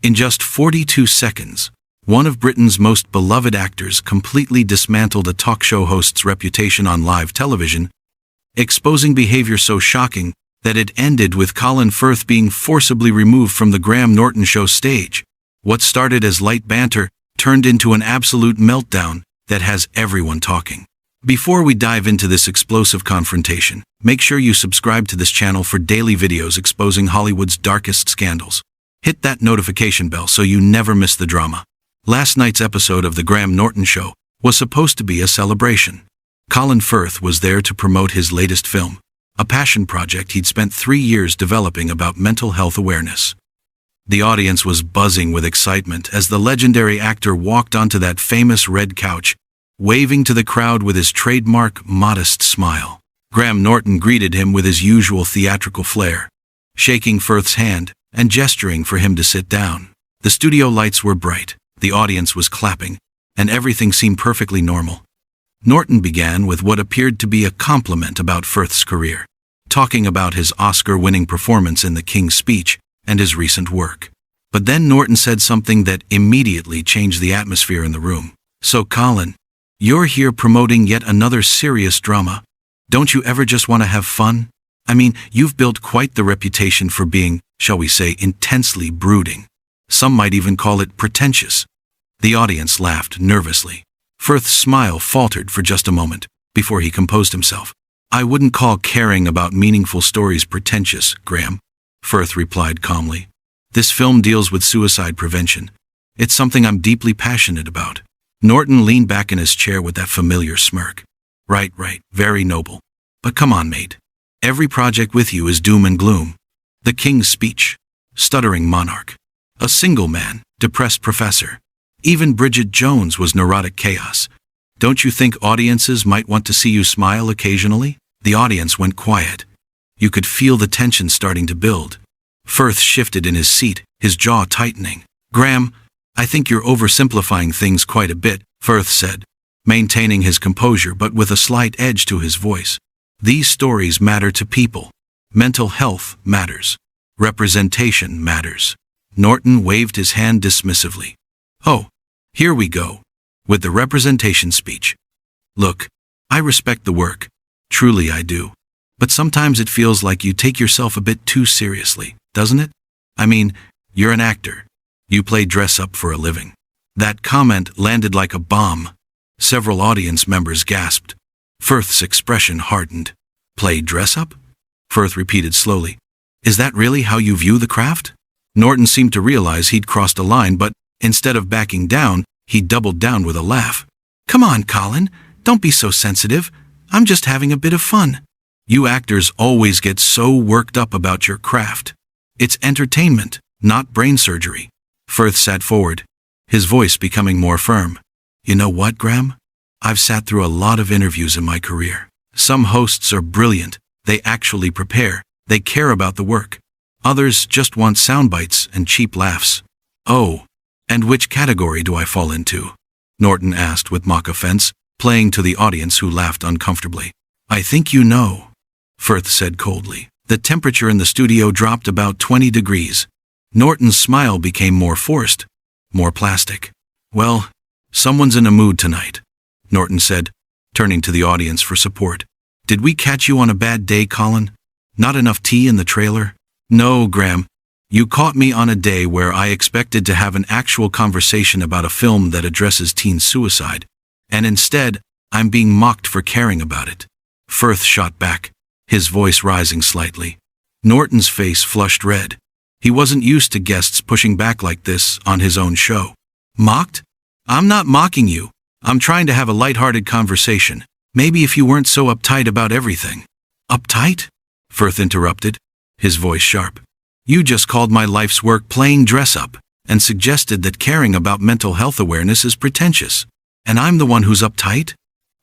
In just 42 seconds, one of Britain's most beloved actors completely dismantled a talk show host's reputation on live television, exposing behavior so shocking that it ended with Colin Firth being forcibly removed from the Graham Norton Show stage. What started as light banter turned into an absolute meltdown that has everyone talking. Before we dive into this explosive confrontation, make sure you subscribe to this channel for daily videos exposing Hollywood's darkest scandals. Hit that notification bell so you never miss the drama. Last night's episode of The Graham Norton Show was supposed to be a celebration. Colin Firth was there to promote his latest film, a passion project he'd spent 3 years developing about mental health awareness. The audience was buzzing with excitement as the legendary actor walked onto that famous red couch, waving to the crowd with his trademark modest smile. Graham Norton greeted him with his usual theatrical flair, shaking Firth's hand and gesturing for him to sit down. The studio lights were bright, the audience was clapping, and everything seemed perfectly normal. Norton began with what appeared to be a compliment about Firth's career, talking about his Oscar-winning performance in The King's Speech and his recent work. But then Norton said something that immediately changed the atmosphere in the room. "So Colin, you're here promoting yet another serious drama. Don't you ever just want to have fun? I mean, you've built quite the reputation for being, shall we say, intensely brooding. Some might even call it pretentious." The audience laughed nervously. Firth's smile faltered for just a moment before he composed himself. "I wouldn't call caring about meaningful stories pretentious, Graham," Firth replied calmly. "This film deals with suicide prevention. It's something I'm deeply passionate about." Norton leaned back in his chair with that familiar smirk. Right, very noble. But come on, mate. Every project with you is doom and gloom. The King's Speech, stuttering monarch. A single man, depressed professor. Even Bridget Jones was neurotic chaos. Don't you think audiences might want to see you smile occasionally? The audience went quiet. You could feel the tension starting to build. Firth shifted in his seat, his jaw tightening. "Graham, I think you're oversimplifying things quite a bit," Firth said, maintaining his composure but with a slight edge to his voice. "These stories matter to people. Mental health matters. Representation matters." Norton waved his hand dismissively. "Oh, here we go, with the representation speech. Look, I respect the work. Truly I do. But sometimes it feels like you take yourself a bit too seriously, doesn't it? I mean, you're an actor. You play dress-up for a living." That comment landed like a bomb. Several audience members gasped. Firth's expression hardened. "Play dress-up?" Firth repeated slowly. "Is that really how you view the craft?" Norton seemed to realize he'd crossed a line, but instead of backing down, he doubled down with a laugh. "Come on, Colin, don't be so sensitive. I'm just having a bit of fun. You actors always get so worked up about your craft. It's entertainment, not brain surgery." Firth sat forward, his voice becoming more firm. "You know what, Graham? I've sat through a lot of interviews in my career. Some hosts are brilliant. They actually prepare. They care about the work. Others just want sound bites and cheap laughs." "Oh, and which category do I fall into?" Norton asked with mock offense, playing to the audience who laughed uncomfortably. "I think you know," Firth said coldly. The temperature in the studio dropped about 20 degrees. Norton's smile became more forced, more plastic. "Well, someone's in a mood tonight," Norton said, turning to the audience for support. "Did we catch you on a bad day, Colin? Not enough tea in the trailer?" "No, Graham. You caught me on a day where I expected to have an actual conversation about a film that addresses teen suicide, and instead, I'm being mocked for caring about it." Firth shot back, his voice rising slightly. Norton's face flushed red. He wasn't used to guests pushing back like this on his own show. "Mocked? I'm not mocking you. I'm trying to have a lighthearted conversation. Maybe if you weren't so uptight about everything." "Uptight?" Firth interrupted, his voice sharp. "You just called my life's work playing dress-up and suggested that caring about mental health awareness is pretentious. And I'm the one who's uptight?"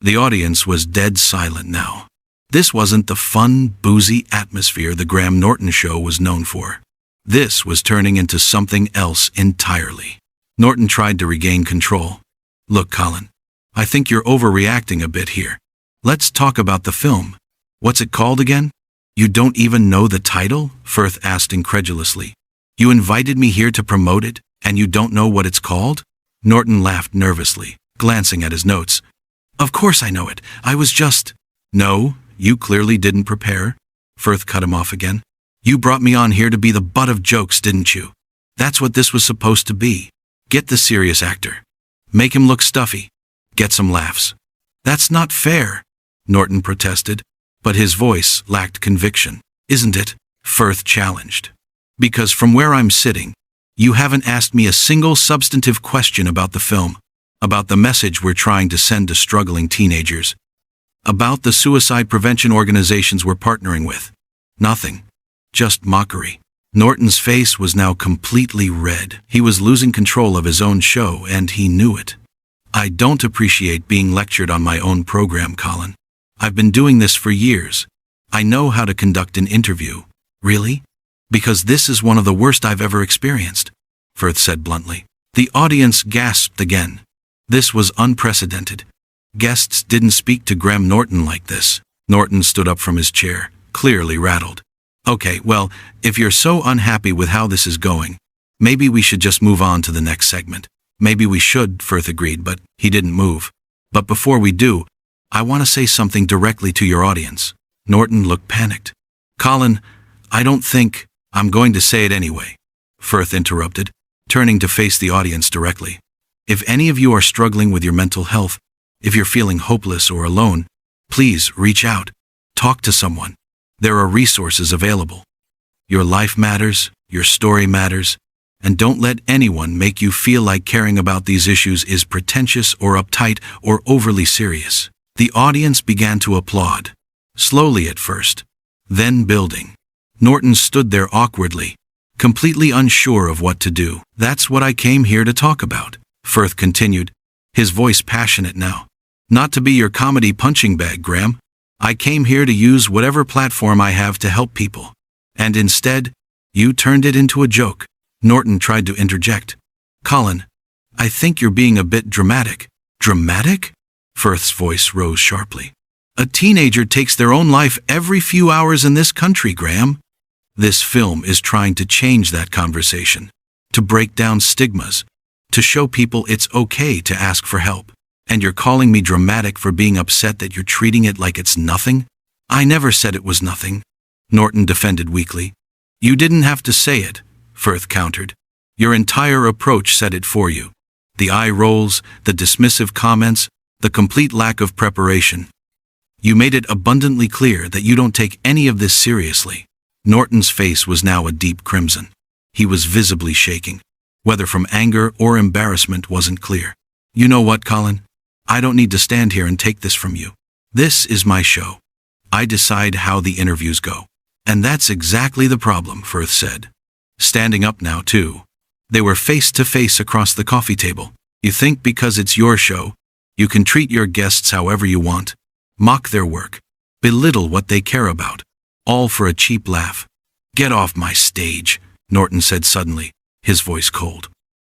The audience was dead silent now. This wasn't the fun, boozy atmosphere the Graham Norton Show was known for. This was turning into something else entirely. Norton tried to regain control. "Look, Colin, I think you're overreacting a bit here. Let's talk about the film. What's it called again?" "You don't even know the title?" Firth asked incredulously. "You invited me here to promote it, And you don't know what it's called? Norton laughed nervously, glancing at his notes. Of course I know it. I was just... No, you clearly didn't prepare. Firth cut him off again. You brought me on here to be the butt of jokes, didn't you? That's what this was supposed to be. Get the serious actor. Make him look stuffy. Get some laughs. That's not fair, Norton protested, but his voice lacked conviction. Isn't it? Firth challenged. Because from where I'm sitting, you haven't asked me a single substantive question about the film, about the message we're trying to send to struggling teenagers, about the suicide prevention organizations we're partnering with. Nothing. Just mockery. Norton's face was now completely red. He was losing control of his own show, and he knew it. I don't appreciate being lectured on my own program, Colin. I've been doing this for years. I know how to conduct an interview. Really? Because this is one of the worst I've ever experienced, Firth said bluntly. The audience gasped again. This was unprecedented. Guests didn't speak to Graham Norton like this. Norton stood up from his chair, clearly rattled. Okay, well, if you're so unhappy with how this is going, maybe we should just move on to the next segment. Maybe we should, Firth agreed, but he didn't move. But before we do, I want to say something directly to your audience. Norton looked panicked. Colin, I don't think... I'm going to say it anyway, Firth interrupted, turning to face the audience directly. If any of you are struggling with your mental health, if you're feeling hopeless or alone, please reach out. Talk to someone. There are resources available. Your life matters, your story matters, and don't let anyone make you feel like caring about these issues is pretentious or uptight or overly serious. The audience began to applaud, slowly at first, then building. Norton stood there awkwardly, completely unsure of what to do. That's what I came here to talk about, Firth continued, his voice passionate now. Not to be your comedy punching bag, Graham. I came here to use whatever platform I have to help people. And instead, you turned it into a joke. Norton tried to interject. Colin, I think you're being a bit dramatic. Dramatic? Firth's voice rose sharply. A teenager takes their own life every few hours in this country, Graham. This film is trying to change that conversation, to break down stigmas, to show people it's okay to ask for help. And you're calling me dramatic for being upset that you're treating it like it's nothing? I never said it was nothing, Norton defended weakly. You didn't have to say it, Firth countered. Your entire approach said it for you. The eye rolls, the dismissive comments, the complete lack of preparation. You made it abundantly clear that you don't take any of this seriously. Norton's face was now a deep crimson. He was visibly shaking. Whether from anger or embarrassment wasn't clear. You know what, Colin? I don't need to stand here and take this from you. This is my show. I decide how the interviews go. And that's exactly the problem, Firth said. Standing up now, too. They were face to face across the coffee table. You think because it's your show, you can treat your guests however you want, mock their work, belittle what they care about, all for a cheap laugh. Get off my stage, Norton said suddenly, his voice cold.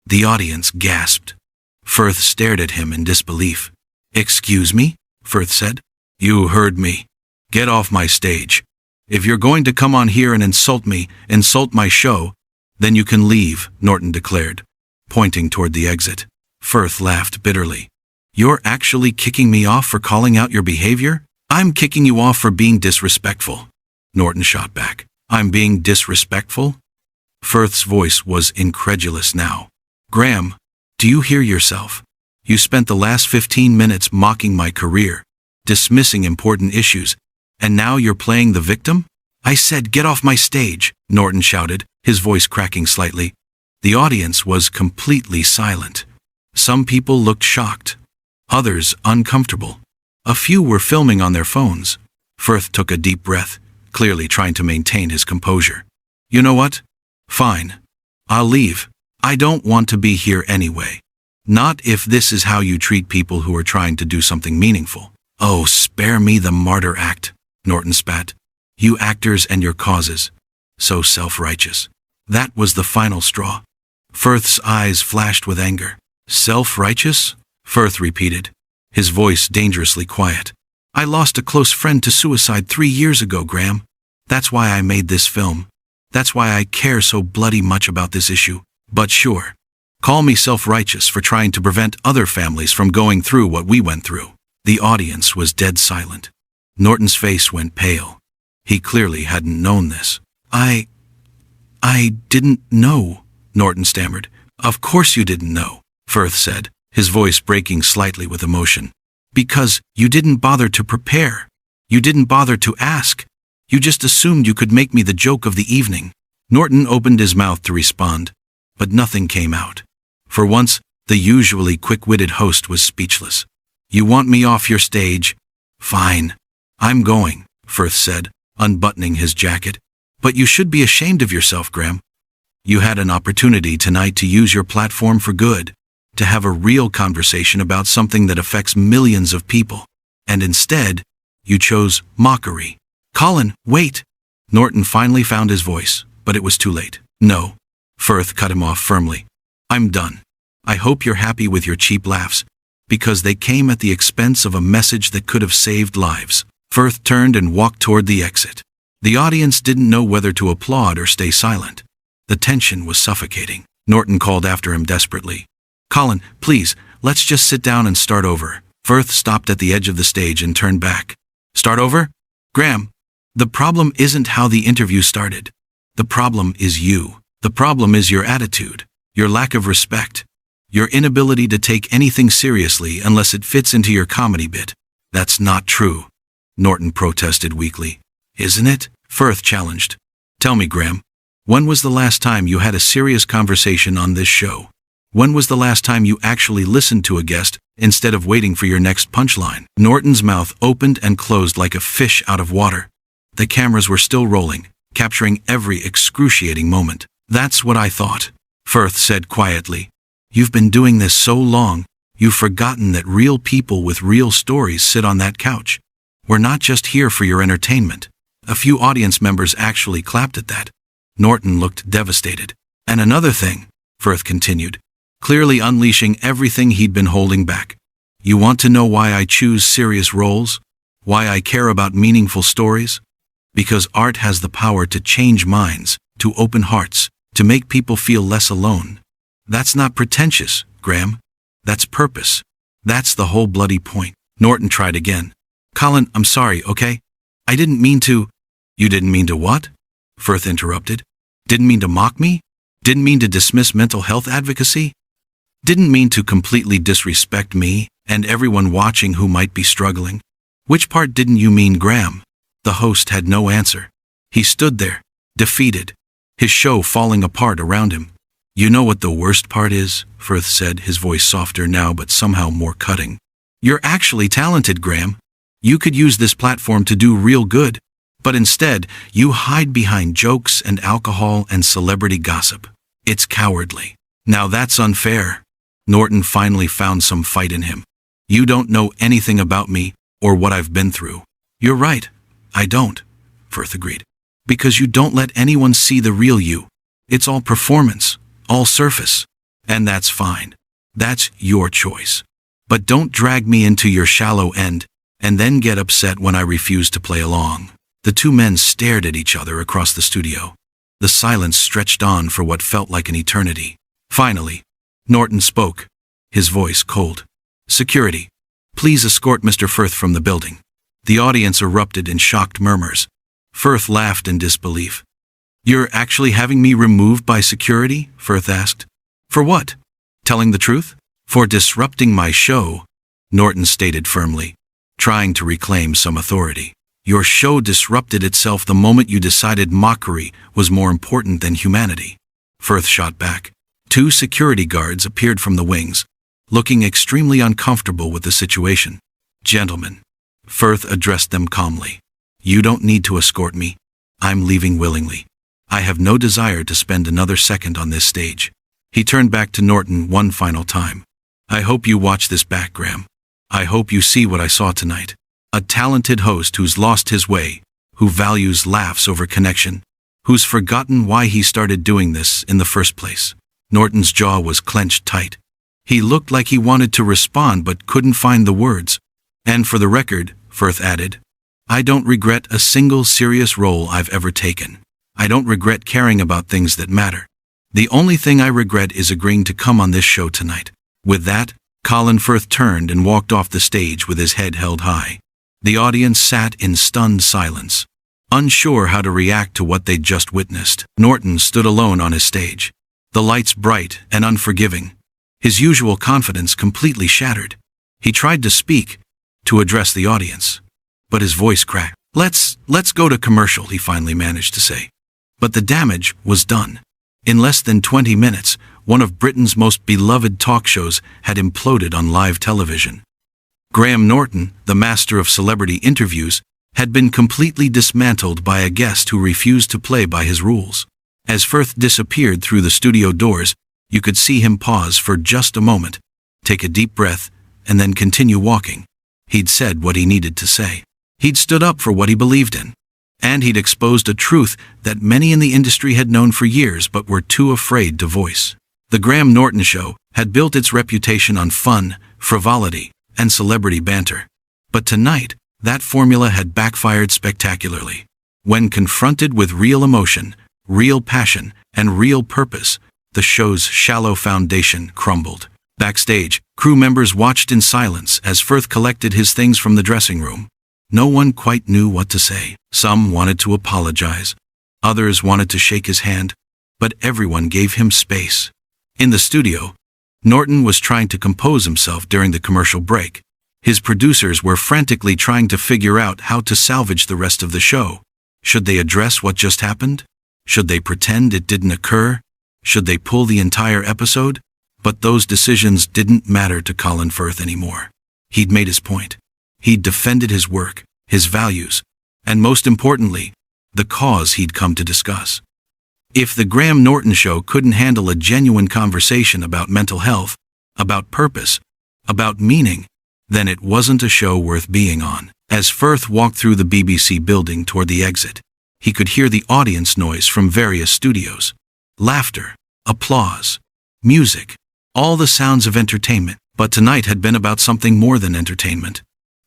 The audience gasped. Firth stared at him in disbelief. Excuse me? Firth said. You heard me. Get off my stage. If you're going to come on here and insult me, insult my show, then you can leave, Norton declared, pointing toward the exit. Firth laughed bitterly. You're actually kicking me off for calling out your behavior? I'm kicking you off for being disrespectful, Norton shot back. I'm being disrespectful? Firth's voice was incredulous now. Graham, do you hear yourself? You spent the last 15 minutes mocking my career, dismissing important issues, and now you're playing the victim? I said get off my stage, Norton shouted, his voice cracking slightly. The audience was completely silent. Some people looked shocked, others uncomfortable. A few were filming on their phones. Firth took a deep breath, clearly trying to maintain his composure. You know what? Fine. I'll leave. I don't want to be here anyway. Not if this is how you treat people who are trying to do something meaningful. Oh, spare me the martyr act, Norton spat. You actors and your causes. So self-righteous. That was the final straw. Firth's eyes flashed with anger. Self-righteous? Firth repeated, his voice dangerously quiet. I lost a close friend to suicide 3 years ago, Graham. That's why I made this film. That's why I care so bloody much about this issue. But sure, Call me self-righteous for trying to prevent other families from going through what we went through. The audience was dead silent. Norton's face went pale. He clearly hadn't known this. I didn't know, Norton stammered. Of course you didn't know, Firth said, his voice breaking slightly with emotion. Because you didn't bother to prepare. You didn't bother to ask. You just assumed you could make me the joke of the evening. Norton opened his mouth to respond, but nothing came out. For once, the usually quick-witted host was speechless. You want me off your stage? Fine. I'm going, Firth said, unbuttoning his jacket. But you should be ashamed of yourself, Graham. You had an opportunity tonight to use your platform for good, to have a real conversation about something that affects millions of people. And instead, you chose mockery. Colin, wait! Norton finally found his voice, but it was too late. No. Firth cut him off firmly. I'm done. I hope you're happy with your cheap laughs, because they came at the expense of a message that could have saved lives. Firth turned and walked toward the exit. The audience didn't know whether to applaud or stay silent. The tension was suffocating. Norton called after him desperately. Colin, please, let's just sit down and start over. Firth stopped at the edge of the stage and turned back. Start over? Graham, the problem isn't how the interview started. The problem is you. The problem is your attitude, your lack of respect, your inability to take anything seriously unless it fits into your comedy bit. That's not true, Norton protested weakly. Isn't it? Firth challenged. Tell me, Graham, when was the last time you had a serious conversation on this show? When was the last time you actually listened to a guest instead of waiting for your next punchline? Norton's mouth opened and closed like a fish out of water. The cameras were still rolling, capturing every excruciating moment. That's what I thought, Firth said quietly. You've been doing this so long, you've forgotten that real people with real stories sit on that couch. We're not just here for your entertainment. A few audience members actually clapped at that. Norton looked devastated. And another thing, Firth continued, clearly unleashing everything he'd been holding back. You want to know why I choose serious roles? Why I care about meaningful stories? Because art has the power to change minds, to open hearts, to make people feel less alone. That's not pretentious, Graham. That's purpose. That's the whole bloody point. Norton tried again. Colin, I'm sorry, okay? I didn't mean to. You didn't mean to what? Firth interrupted. Didn't mean to mock me? Didn't mean to dismiss mental health advocacy? Didn't mean to completely disrespect me and everyone watching who might be struggling? Which part didn't you mean, Graham? The host had no answer. He stood there, defeated, his show falling apart around him. You know what the worst part is? Firth said, his voice softer now but somehow more cutting. You're actually talented, Graham. You could use this platform to do real good. But instead, you hide behind jokes and alcohol and celebrity gossip. It's cowardly. Now that's unfair. Norton finally found some fight in him. You don't know anything about me or what I've been through. You're right. I don't, Firth agreed. Because you don't let anyone see the real you. It's all performance, all surface. And that's fine. That's your choice. But don't drag me into your shallow end and then get upset when I refuse to play along. The two men stared at each other across the studio. The silence stretched on for what felt like an eternity. Finally, Norton spoke, his voice cold. Security, please escort Mr. Firth from the building. The audience erupted in shocked murmurs. Firth laughed in disbelief. You're actually having me removed by security? Firth asked. For what? Telling the truth? For disrupting my show, Norton stated firmly, trying to reclaim some authority. Your show disrupted itself the moment you decided mockery was more important than humanity. Firth shot back. Two security guards appeared from the wings, looking extremely uncomfortable with the situation. Gentlemen, Firth addressed them calmly. You don't need to escort me. I'm leaving willingly. I have no desire to spend another second on this stage. He turned back to Norton one final time. I hope you watch this back, Graham. I hope you see what I saw tonight. A talented host who's lost his way, who values laughs over connection, who's forgotten why he started doing this in the first place. Norton's jaw was clenched tight. He looked like he wanted to respond but couldn't find the words. And for the record, Firth added, I don't regret a single serious role I've ever taken. I don't regret caring about things that matter. The only thing I regret is agreeing to come on this show tonight." With that, Colin Firth turned and walked off the stage with his head held high. The audience sat in stunned silence, unsure how to react to what they'd just witnessed. Norton stood alone on his stage, the lights bright and unforgiving, his usual confidence completely shattered. He tried to speak, to address the audience, but his voice cracked. Let's go to commercial," he finally managed to say. But the damage was done. In less than 20 minutes, one of Britain's most beloved talk shows had imploded on live television. Graham Norton, the master of celebrity interviews, had been completely dismantled by a guest who refused to play by his rules. As Firth disappeared through the studio doors, you could see him pause for just a moment, take a deep breath, and then continue walking. He'd said what he needed to say. He'd stood up for what he believed in. And he'd exposed a truth that many in the industry had known for years but were too afraid to voice. The Graham Norton Show had built its reputation on fun, frivolity, and celebrity banter. But tonight, that formula had backfired spectacularly. When confronted with real emotion, real passion, and real purpose, the show's shallow foundation crumbled. Backstage, crew members watched in silence as Firth collected his things from the dressing room. No one quite knew what to say. Some wanted to apologize. Others wanted to shake his hand. But everyone gave him space. In the studio, Norton was trying to compose himself during the commercial break. His producers were frantically trying to figure out how to salvage the rest of the show. Should they address what just happened? Should they pretend it didn't occur? Should they pull the entire episode? But those decisions didn't matter to Colin Firth anymore. He'd made his point. He'd defended his work, his values, and most importantly, the cause he'd come to discuss. If the Graham Norton Show couldn't handle a genuine conversation about mental health, about purpose, about meaning, then it wasn't a show worth being on. As Firth walked through the BBC building toward the exit, he could hear the audience noise from various studios. Laughter, applause, music, all the sounds of entertainment. But tonight had been about something more than entertainment.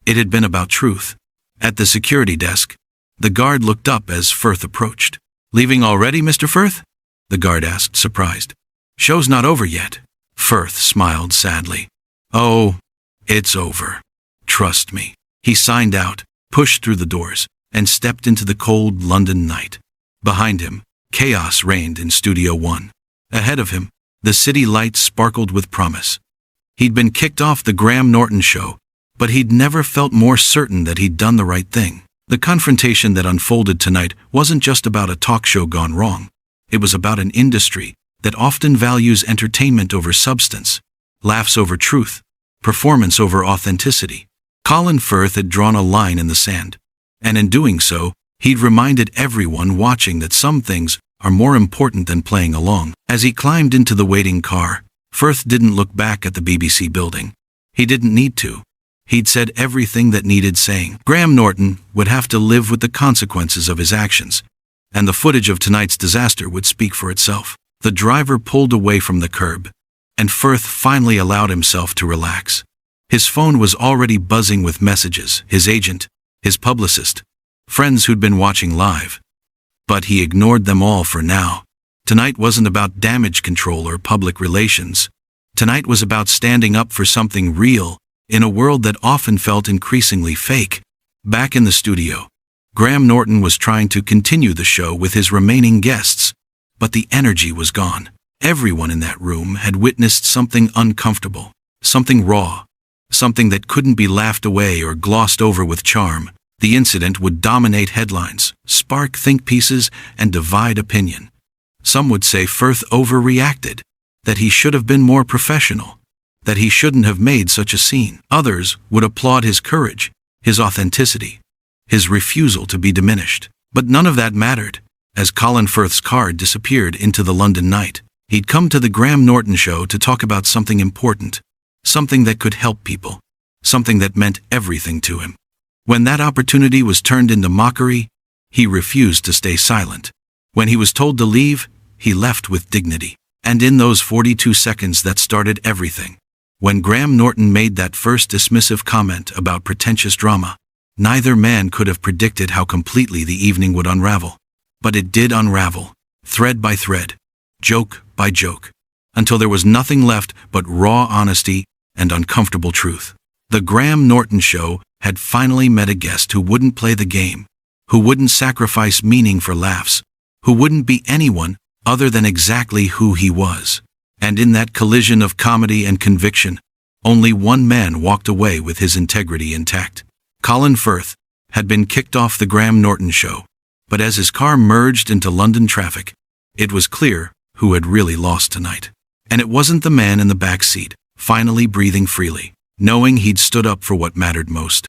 It had been about truth. At the security desk, the guard looked up as Firth approached. "Leaving already, Mr. Firth?" the guard asked, surprised. "Show's not over yet." Firth smiled sadly. "Oh, it's over. Trust me." He signed out, pushed through the doors, and stepped into the cold London night. Behind him, chaos reigned in Studio One. Ahead of him, the city lights sparkled with promise. He'd been kicked off the Graham Norton Show, but he'd never felt more certain that he'd done the right thing. The confrontation that unfolded tonight wasn't just about a talk show gone wrong. It was about an industry that often values entertainment over substance, laughs over truth, performance over authenticity. Colin Firth had drawn a line in the sand, and in doing so, he'd reminded everyone watching that some things are more important than playing along. As he climbed into the waiting car, Firth didn't look back at the BBC building. He didn't need to. He'd said everything that needed saying. Graham Norton would have to live with the consequences of his actions, and the footage of tonight's disaster would speak for itself. The driver pulled away from the curb, and Firth finally allowed himself to relax. His phone was already buzzing with messages, his agent, his publicist, friends who'd been watching live. But he ignored them all for now. Tonight wasn't about damage control or public relations. Tonight was about standing up for something real, in a world that often felt increasingly fake. Back in the studio, Graham Norton was trying to continue the show with his remaining guests, but the energy was gone. Everyone in that room had witnessed something uncomfortable, something raw, something that couldn't be laughed away or glossed over with charm. The incident would dominate headlines, spark think pieces, and divide opinion. Some would say Firth overreacted, that he should have been more professional, that he shouldn't have made such a scene. Others would applaud his courage, his authenticity, his refusal to be diminished. But none of that mattered. As Colin Firth's car disappeared into the London night, he'd come to the Graham Norton Show to talk about something important, something that could help people, something that meant everything to him. When that opportunity was turned into mockery, he refused to stay silent. When he was told to leave, he left with dignity. And in those 42 seconds that started everything, when Graham Norton made that first dismissive comment about pretentious drama, neither man could have predicted how completely the evening would unravel. But it did unravel, thread by thread. joke by joke, until there was nothing left but raw honesty and uncomfortable truth. The Graham Norton Show had finally met a guest who wouldn't play the game, who wouldn't sacrifice meaning for laughs, who wouldn't be anyone other than exactly who he was. And in that collision of comedy and conviction, only one man walked away with his integrity intact. Colin Firth had been kicked off the Graham Norton Show, but as his car merged into London traffic, it was clear who had really lost tonight. And it wasn't the man in the back seat, finally breathing freely, knowing he'd stood up for what mattered most.